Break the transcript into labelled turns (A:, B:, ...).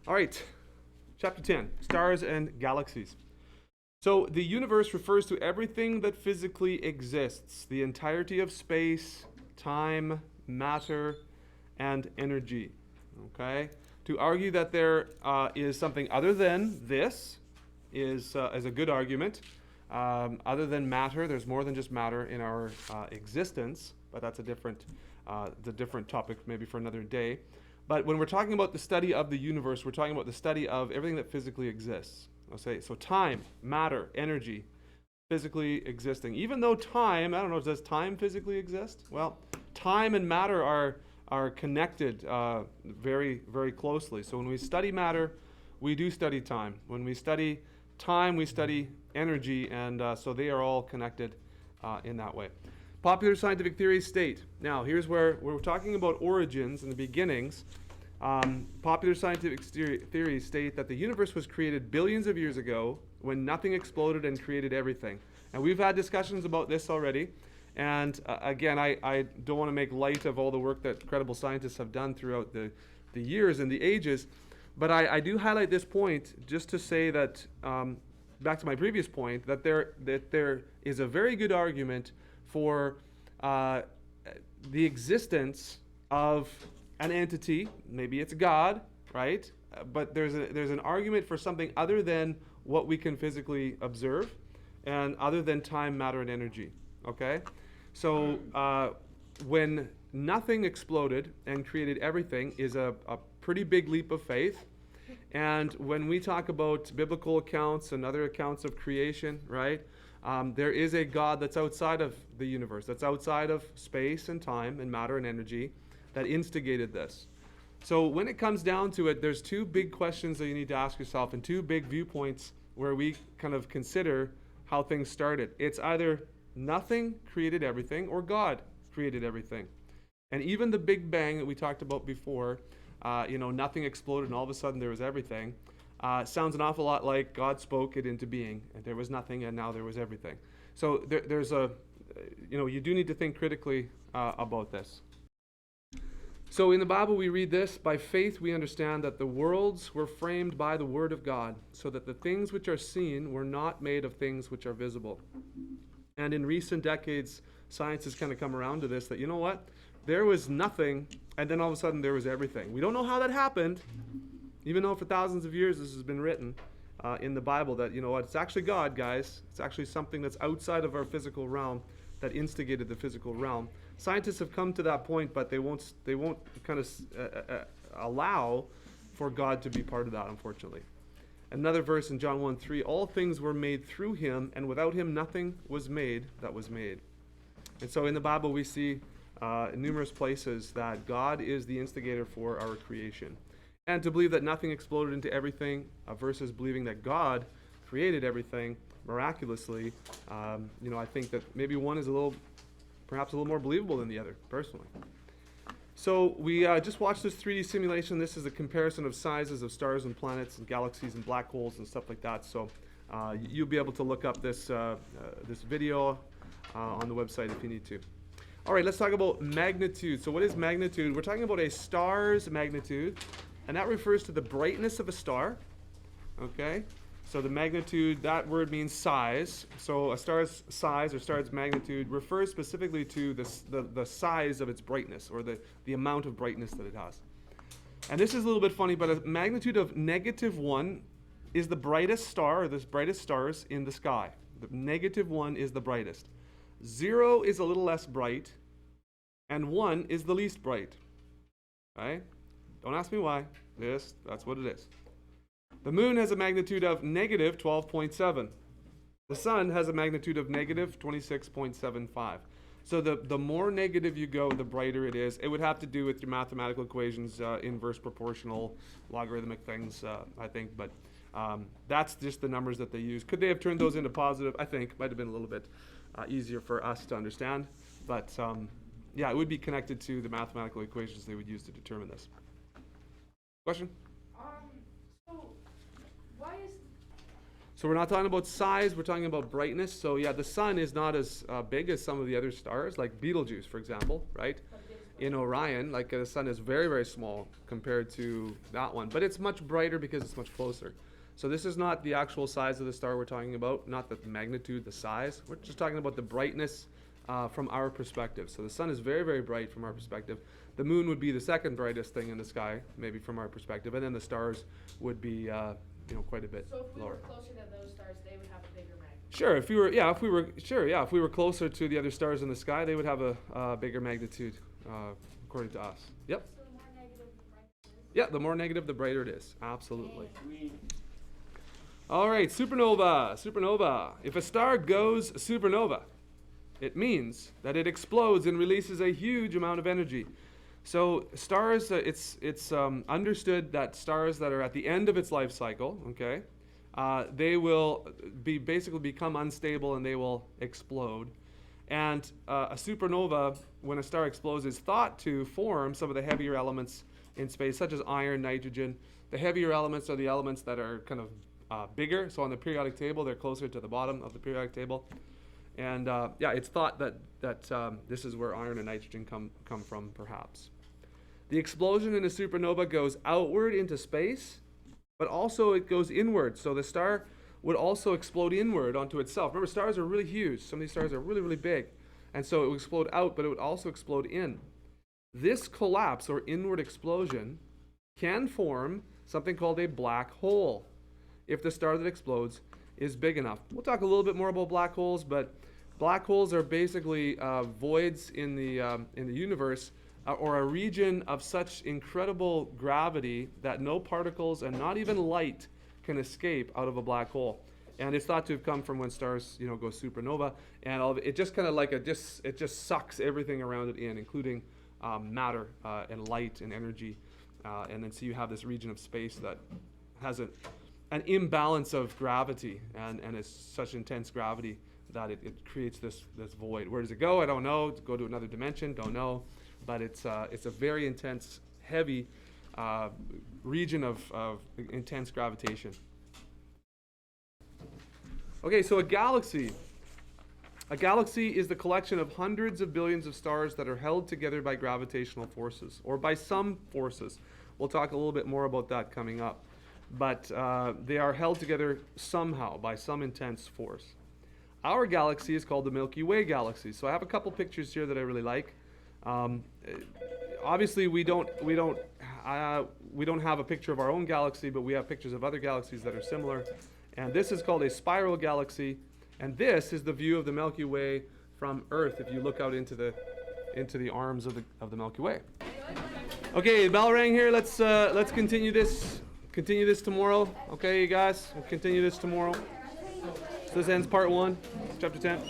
A: All right, chapter 10, Stars and Galaxies. So the universe refers to everything that physically exists, the entirety of space, time, matter, and energy. Okay? To argue that there is something other than this is a good argument. Other than matter, there's more than just matter in our existence, but that's a different topic, maybe for another day. But when we're talking about the study of the universe, we're talking about the study of everything that physically exists. Okay, so time, matter, energy, physically existing. Even though time, I don't know, does time physically exist? Well, time and matter are connected very, very closely. So when we study matter, we do study time. When we study time, we study energy, and so they are all connected in that way. Popular scientific theories state, now here's where we're talking about origins and the beginnings. Popular scientific theories state that the universe was created billions of years ago when nothing exploded and created everything. And we've had discussions about this already. And again, I don't want to make light of all the work that credible scientists have done throughout the years and the ages. But I do highlight this point just to say that, back to my previous point, that there is a very good argument for the existence of an entity. Maybe it's God, right? But there's an argument for something other than what we can physically observe and other than time, matter, and energy. Okay? So when nothing exploded and created everything is a pretty big leap of faith. And when we talk about biblical accounts and other accounts of creation, right? There is a God that's outside of the universe, that's outside of space and time and matter and energy, that instigated this. So when it comes down to it, there's two big questions that you need to ask yourself and two big viewpoints where we kind of consider how things started. It's either nothing created everything or God created everything. And even the Big Bang that we talked about before, nothing exploded and all of a sudden there was everything. Sounds an awful lot like God spoke it into being, and there was nothing, and now there was everything. So there's you do need to think critically about this. So in the Bible we read this, by faith we understand that the worlds were framed by the word of God, so that the things which are seen were not made of things which are visible. And in recent decades, science has kind of come around to this, that you know what? There was nothing, and then all of a sudden there was everything. We don't know how that happened, even though for thousands of years this has been written in the Bible that, you know what, it's actually God, guys. It's actually something that's outside of our physical realm that instigated the physical realm. Scientists have come to that point, but they won't kind of allow for God to be part of that, unfortunately. Another verse in John 1:3, all things were made through him, and without him nothing was made that was made. And so in the Bible we see in numerous places that God is the instigator for our creation. And to believe that nothing exploded into everything versus believing that God created everything miraculously, I think that maybe one is perhaps a little more believable than the other, personally. So we just watched this 3D simulation. This is a comparison of sizes of stars and planets and galaxies and black holes and stuff like that. So you'll be able to look up this video on the website if you need to. All right, let's talk about magnitude. So what is magnitude? We're talking about a star's magnitude, and that refers to the brightness of a star. Okay? So the magnitude, that word means size. So a star's size or star's magnitude refers specifically to the size of its brightness, or the amount of brightness that it has. And this is a little bit funny, but a magnitude of -1 is the brightest star, or the brightest stars in the sky. The -1 is the brightest. 0 is a little less bright, and 1 is the least bright. Right? Don't ask me why. That's what it is. The moon has a magnitude of -12.7. The sun has a magnitude of -26.75. So the more negative you go, the brighter it is. It would have to do with your mathematical equations, inverse proportional, logarithmic things, I think. But that's just the numbers that they use. Could they have turned those into positive? I think might have been a little bit easier for us to understand. But it would be connected to the mathematical equations they would use to determine this. Question? So we're not talking about size, we're talking about brightness. So yeah, the sun is not as big as some of the other stars, like Betelgeuse, for example, right? in Orion. Like the sun is very, very small compared to that one, but it's much brighter because it's much closer. So this is not the actual size of the star we're talking about, not the magnitude, the size. We're just talking about the brightness from our perspective. So the sun is very, very bright from our perspective. The moon would be the second brightest thing in the sky, maybe from our perspective, and then the stars would be, quite a bit
B: So if we
A: lower.
B: were closer to those stars, they would have a bigger magnitude.
A: Sure, if we were closer to the other stars in the sky, they would have a bigger magnitude, according to us. Yep.
C: So the more negative, the brighter it is.
A: Yeah, the more negative, the brighter it is. Absolutely. All right, supernova. Supernova. If a star goes supernova, it means that it explodes and releases a huge amount of energy. So stars, it's understood that stars that are at the end of its life cycle, okay, they will basically become unstable and they will explode. And a supernova, when a star explodes, is thought to form some of the heavier elements in space, such as iron, nitrogen. The heavier elements are the elements that are kind of bigger. So on the periodic table, they're closer to the bottom of the periodic table. And it's thought that this is where iron and nitrogen come from, perhaps. The explosion in a supernova goes outward into space, but also it goes inward. So the star would also explode inward onto itself. Remember, stars are really huge. Some of these stars are really, really big. And so it would explode out, but it would also explode in. This collapse or inward explosion can form something called a black hole if the star that explodes is big enough. We'll talk a little bit more about black holes, but black holes are basically voids in the universe, or a region of such incredible gravity that no particles and not even light can escape out of a black hole. And it's thought to have come from when stars, go supernova, and it just kind of like it just sucks everything around it in, including matter and light and energy, and then so you have this region of space that has an imbalance of gravity, and it's such intense gravity that it creates this void. Where does it go? I don't know. Go to another dimension? Don't know. But it's a very intense, heavy region of intense gravitation. Okay, so a galaxy is the collection of hundreds of billions of stars that are held together by gravitational forces, or by some forces. We'll talk a little bit more about that coming up. But they are held together somehow by some intense force. Our galaxy is called the Milky Way Galaxy. So I have a couple pictures here that I really like. Obviously, we don't have a picture of our own galaxy, but we have pictures of other galaxies that are similar. And this is called a spiral galaxy, and this is the view of the Milky Way from Earth. If you look out into the arms of the Milky Way. Okay, the bell rang here. Let's continue this. Continue this tomorrow. Okay, you guys, we'll continue this tomorrow. So this ends part 1, chapter 10.